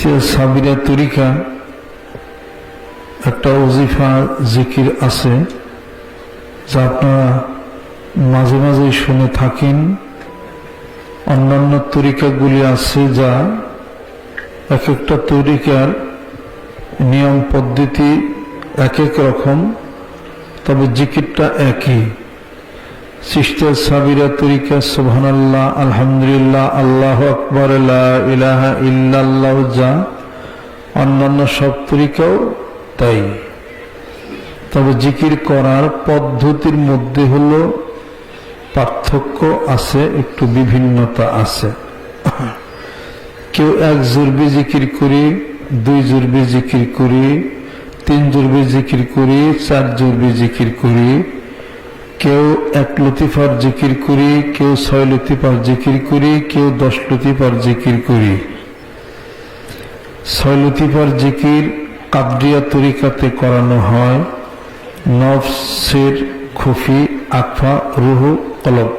চিশতিয়া সাবিরা তরিকা একটা ওজিফা জিকির আছে যা আপনারা মাঝে মাঝে শুনে থাকেন। অন্যান্য তরিকাগুলি আছে যা এক একটা তরিকার নিয়ম পদ্ধতি এক এক রকম, তবে জিকিরটা একই। চিশতিয়া সাবিরা তরিকা সুবহানাল্লাহ, আলহামদুলিল্লাহ, আল্লাহু আকবার, লা ইলাহা ইল্লাল্লাহ, যা অন্যান্য সব তরিকাও তাই। তবে জিকির করার পদ্ধতির মধ্যে হলো পার্থক্য আছে, একটু বিভিন্নতা আছে। কেউ এক জুরবি জিকির করি, দুই জুরবি জিকির করি, তিন জুরবি জিকির করি, চার জুরবি জিকির করি, কেউ এক লতিফার জিকির করি, কেউ 6 লতিফার জিকির করি, কেউ 10 লতিফার জিকির করি। 6 লতিফার জিকির কাদরিয়া তরিকাতে করানো হয়। নফসের, খুফি, আকফা, রুহু, কলব।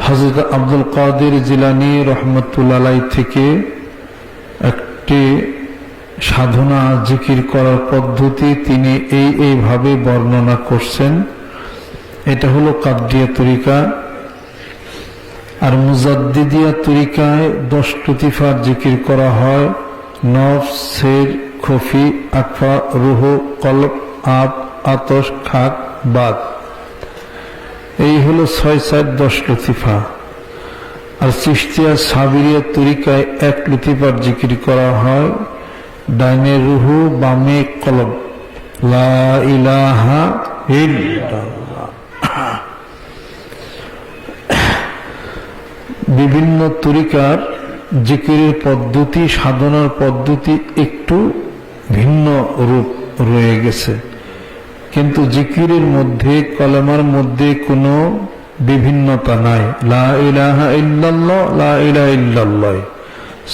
হযরত আব্দুল কাদের জিলানী রহমতুল্লাহ আলাইহি থেকে একটি সাধনা জিকির করার পদ্ধতি তিনি এইভাবে বর্ণনা করছেন। এটা হলো কাদরিয়া তরিকা। আর মুজাদ্দিদিয়া তরিকায় 10 লতিফার জিকির করা হয়। নফসের, খুফি, আকফা, রুহু, কলব, আব, আতশ, খাক, বাদ। এই হলো 6, 4, 10 লতিফা। আর চিশতিয়া সাবিরিয়া তরিকায় 1 লতিফার জিকির করা হয়। ডাইনে রুহু, বামে কলব। লা ইলাহা ইল্লাল্লাহ। বিভিন্ন তরিকার জিকিরের পদ্ধতি, সাধনার পদ্ধতি একটু ভিন্ন রূপ রয়ে গেছে, কিন্তু জিকিরের মধ্যে, কলেমার মধ্যে কোনো বিভিন্নতা নাই। লা ইলাহা ইল্লাল্লাহ, লা ইলাহা ইল্লাল্লাহ,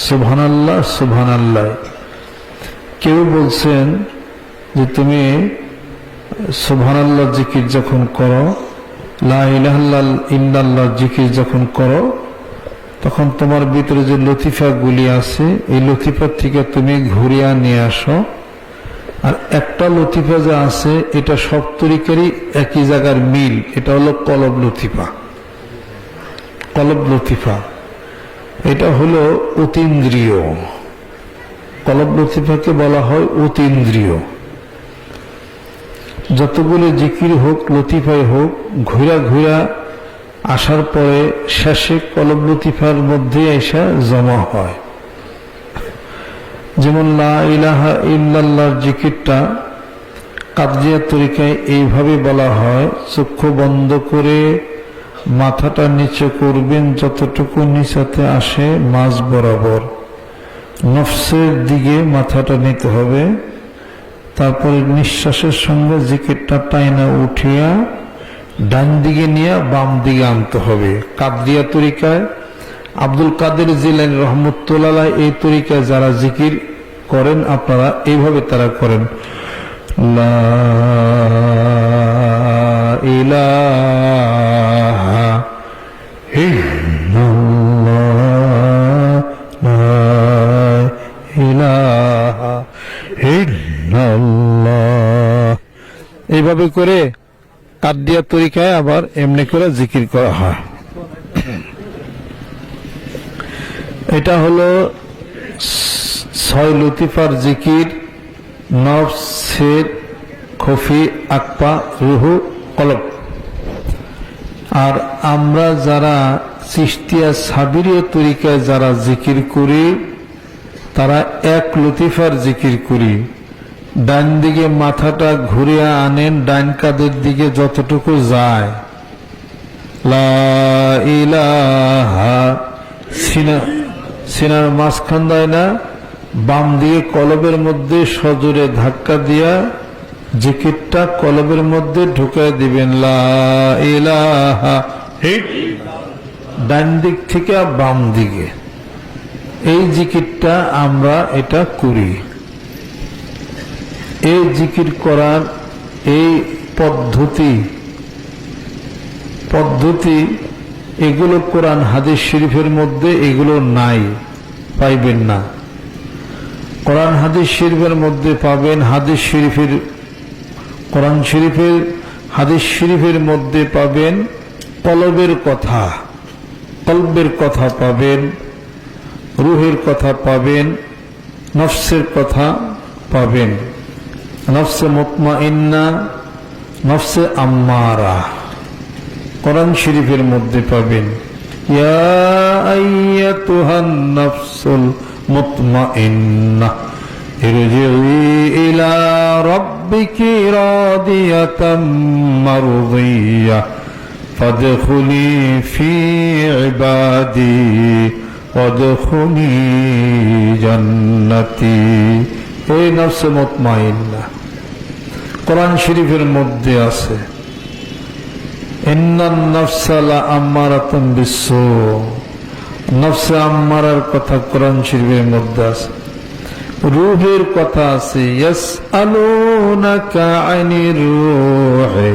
সুবহানাল্লাহ, সুবহানাল্লাহ। কেউ বলছেন যে তুমি সুবহানাল্লাহ জিকির যখন করো, লা ইলাহা ইল্লাল্লাহ জিকির যখন করো, তখন তোমার ভিতরে যে লতিফা গুলি আছে, এই লতিফা থেকে তুমি ঘুরিয়া নিয়ে আসো। আর একটা লতিফা যা আছে, এটা সব তরিকারই একই জায়গার মিল। এটা হলো কলব লতিফা। কলব লতিফা এটা হলো অতীন্দ্রিয়। কলব লতিফাকে বলা হয় অতীন্দ্রিয়। যতগুলো জিকির হোক, লতিফাই হোক, ঘুরা ঘুরা আসার পরে শেষে কলব লতিফার মধ্যে এসে জমা হয়। যেমন লা ইলাহা ইল্লাল্লাহর জিকিরটা কাদরিয়া তরিকায় এইভাবে বলা হয়। চক্ষু বন্ধ করে মাথাটা নিচে করবেন, যতটুকু নিচেতে আসে মাঝ বরাবর। নফসের দিকে মাথাটা নিতে হবে। তারপরে নিঃশ্বাসের সঙ্গে জিকিরটা টাইনা উঠিয়া ডান দিকে নিয়ে বাম দিকে আনতে হবে। কাদরিয়া তরিকায় আব্দুল কাদের জিলানী রহমতুল্লাহ আলাইহি এই তরিকায় যারা জিকির করেন, আপনারা এইভাবে তারা করেন। লা ইলাহা ইল্লাল্লাহ, লা ইলাহা ইল্লাল্লাহ, এইভাবে করে কাদরিয়া তরিকায় আবার এমনি করে জিকির করা হয়। এটা হলো 6 লতিফার জিকির। নফসের, খুফি, আকফা, রুহু, কলব। আর আমরা যারা চিশতিয়া সাবিরিয়া তরিকায় যারা জিকির করি, তারা 1 লতিফার জিকির করি। ডান দিকে মাথাটা ঘুরিয়ে আনেন, ডান কাঁধের দিকে যতটুকু যায়। লা ইলাহা, সিনার মাঝখান দেয় না, বাম দিয়ে কলবের মধ্যে সজোরে ধাক্কা দিয়া জিকিরটা কলবের মধ্যে ঢুকায় দিবেন। লা ইলাহা, ডান দিক থেকে বাম দিকে এই জিকিরটা আমরা এটা করি। এই জিকির করার এই পদ্ধতি এগুলো কোরআন হাদিস শরীফের মধ্যে এগুলো নাই, পাইবেন না। কোরআন হাদিস শরীফের মধ্যে পাবেন হাদিস শরীফের, কোরআন শরীফের হাদিস শরীফের মধ্যে পাবেন কলবের কথা, কলবের কথা পাবেন, রুহের কথা পাবেন, নফসের কথা পাবেন, নফসে মুতমাইন্না, নফসে আম্মারা কোরআন শরীফের মধ্যে পাবেন। ইয়া আইয়াতুহান নাফসুল মুতমাইন্নাহ ইরজিই ইলা রাব্বিকি রাদিয়াতাম মারদিয়াহ ফাদখুলি ফি ইবাদি ওয়াদখুলি জান্নাতি। এই নফসে মুতমাইন্নাহ কোরআন শরীফের মধ্যে আছে। ইন্নান নাফসা লাআম্মারাতুম বিসসু, নফসে আম্মারার কথা কোরআন শরীফের মধ্যে আছে। রূহের কথা আছে, ইয়াসআলুনাকা আনির রূহি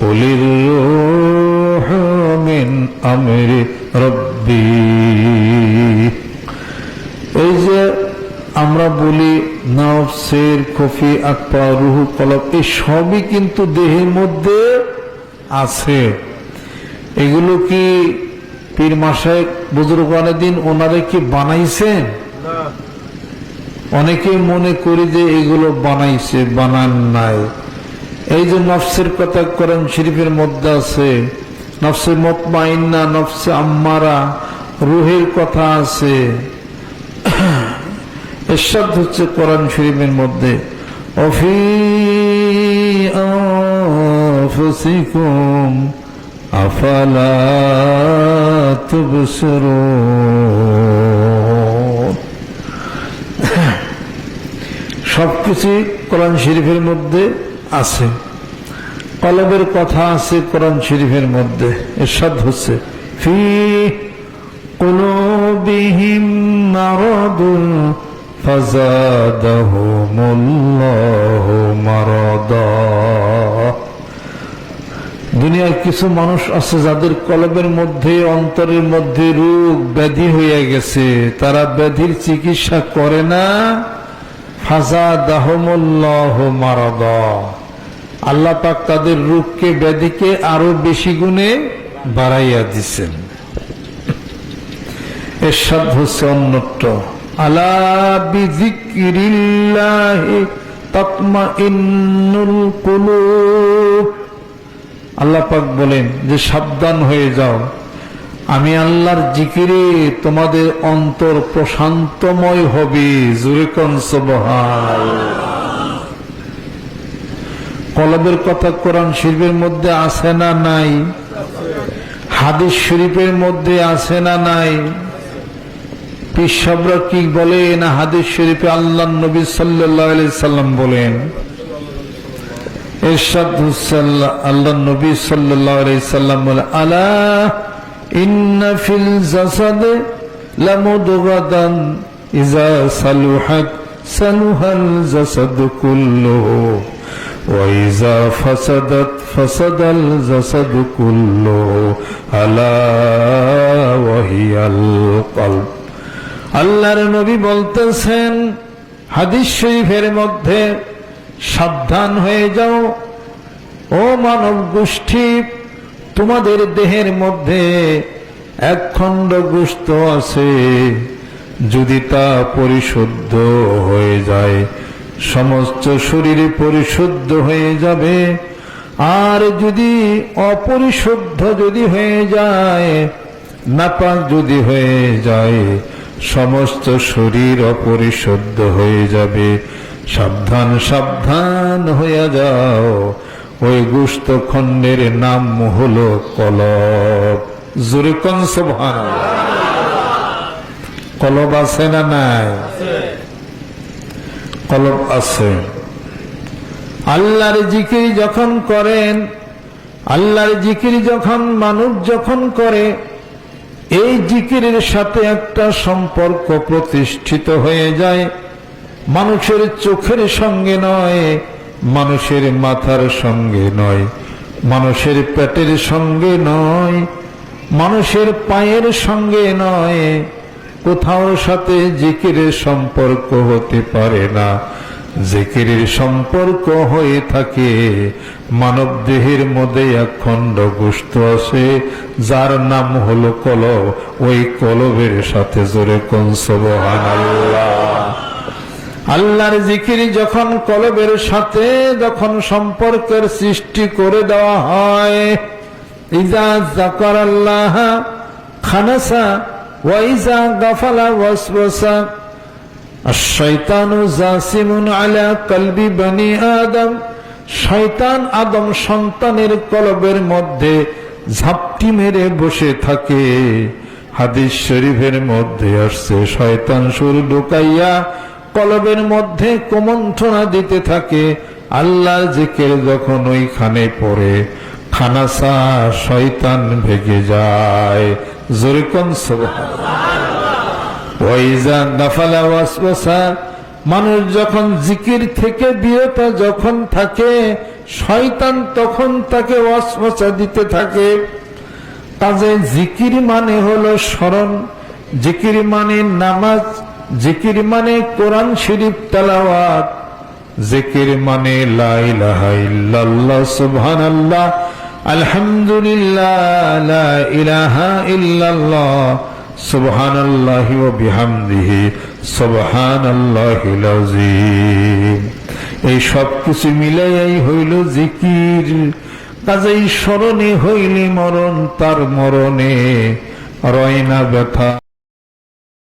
কুলির রূহু মিন আমরি রাব্বি। এই যে আমরা বলি নফসের খফি আকবা রুহ কলব, এই সবই কিন্তু দেহের মধ্যে আছে। এগুলো কি পীর মাশায়েখ বুজুর্গানে দিন ওনারা কি বানাইছেন? অনেকে মনে করি যে এগুলো বানাইছে, বানান নাই। এই যে নফসের কথা কোরআন শরীফের মধ্যে আছে, নফসে মুতমাইন্না, নফসে আম্মারা, রুহের কথা আছে। ইরশাদ হচ্ছে কোরআন শরীফের মধ্যে, অফি আনফুসিকুম আফালা তুবসিরুন। সবকিছু কোরআন শরীফের মধ্যে আছে। কলবের কথা আছে কোরআন শরীফের মধ্যে। ইরশাদ হচ্ছে ফি কুলুবিহিম মারাদুন ফাযাদাহুমুল্লাহু মারাদা। দুনিয়ার কিছু মানুষ আছে যাদের কলবের মধ্যে, অন্তরের মধ্যে রোগ ব্যাধি হয়ে গেছে, তারা ব্যাধির চিকিৎসা করে না। ফাযাদাহুমুল্লাহু মারাদা, আল্লাহ পাক তাদের রোগকে, ব্যাধিকে আরো বেশি গুণে বাড়াইয়া দিচ্ছেন। ইরশাদ হচ্ছে অন্যত্র, আলা বিযিকরিল্লাহি তাতমাইন্নুল কুলুব। আল্লাহ পাক বলেন যে সাবধান হয়ে যাও, আমি আল্লাহর জিকিরে তোমাদের অন্তর প্রশান্তময় হবে। জোরে কোন সুবহানাল্লাহ। কলবের কথা কোরআন শরীফের মধ্যে আছে না নাই? হাদিস শরীফের মধ্যে আছে না নাই? পীর সাহেবরা কি বলেন? হাদিস শরীফে আল্লাহর নবী সাল্লাল্লাহু আলাইহি সাল্লাম বলেন, ইরশাদ হচ্ছে আল্লাহর নবী সাল্লাল্লাহু আলাইহি সাল্লাম বলেন, আলা ইন্না ফিল জাসাদে লামুদগাতান ইযা সালুহাত সালুহাল জাসাদু কুল্লুহু ওয়া ইযা ফাসাদাত ফাসাদাল জাসাদু কুল্লুহু আলা ওয়া হিয়াল কলব। আল্লাহর নবী বলতেছেন হাদিস শরীফের মধ্যে, সাবধান হয়ে যাও ও মানব গোষ্ঠী, তোমাদের দেহের মধ্যে এক খণ্ড গোশত আছে, যদি তা পরিশুদ্ধ হয়ে যায় সমস্ত শরীরে পরিশুদ্ধ হয়ে যাবে, আর যদি অপরিশুদ্ধ যদি হয়ে যায়, নাপাক যদি হয়ে যায়, সমস্ত শরীর অপরিশুদ্ধ হয়ে যাবে। সাবধান সাবধান হয়ে যাও, ওই গোশত খণ্ডের নাম হলো কলব। জোরে কোন সুবহানাল্লাহ। কলব আছে না নাই? কলব আছে। আল্লাহর জিকির যখন করেন, আল্লাহর জিকির যখন মানুষ যখন করে, এই জিকিরের সাথে একটা সম্পর্ক প্রতিষ্ঠিত হয়ে যায়। মানুষের চোখের সঙ্গে নয়, মানুষের মাথার সঙ্গে নয়, মানুষের পেটের সঙ্গে নয়, মানুষের পায়ের সঙ্গে নয়, কোথাও সাথে জিকিরের সম্পর্ক হতে পারে না। জিকিরের সম্পর্ক হয়ে থাকে মানব দেহের মধ্যে এক খণ্ড গোশত আছে যার নাম হলো কলব। ওই কলবের সাথে জোরে কোন সুবহানাল্লাহ। আল্লাহর জিকির যখন কলবের সাথে যখন সম্পর্কের সৃষ্টি করে দেওয়া হয়, ইজা যাকারাল্লাহ খানাসা ওয়া ইজা গাফালা ওয়াসওয়াসা। আশ-শাইতানু জাসিমুন আলা কলবি বনি আদম। শয়তান আদম সন্তানের কলবের মধ্যে ঝাপটি মেরে বসে থাকে। হাদিস শরীফের মধ্যে আসছে, শয়তান সুর ঢুকাইয়া কলবের মধ্যে কুমন্ত্রণা দিতে থাকে। আল্লাহর জিকির যখন ওইখানে পড়ে, খানাসা শয়তান ভেগে যায়। জোরে কোন সুবহানাল্লাহ। ওয়াইজা গাফালা ওয়াসওয়াসা, মানুষ যখন জিকির থেকে বিরত যখন থাকে, শয়তান তখন তাকে ওয়াসওয়াসা দিতে থাকে। কাজে জিকির মানে হলো স্মরণ, জিকির মানে নামাজ, জিকির মানে কোরআন শরীফ তেলাওয়াত, জিকির মানে লা ইলাহা ইল্লাল্লাহ সুবহানাল্লাহ আলহামদুলিল্লাহ লা ইলাহা ইল্লাল্লাহ সুবহানাল্লাহি ওয়া বিহামদিহি সুবহানাল্লাহিল আযীম। এই সব কিছু মিলাইয়াই হইল জিকির। কাজেই স্মরণে হইলে মরণ, তার মরণে রয় না ব্যথা।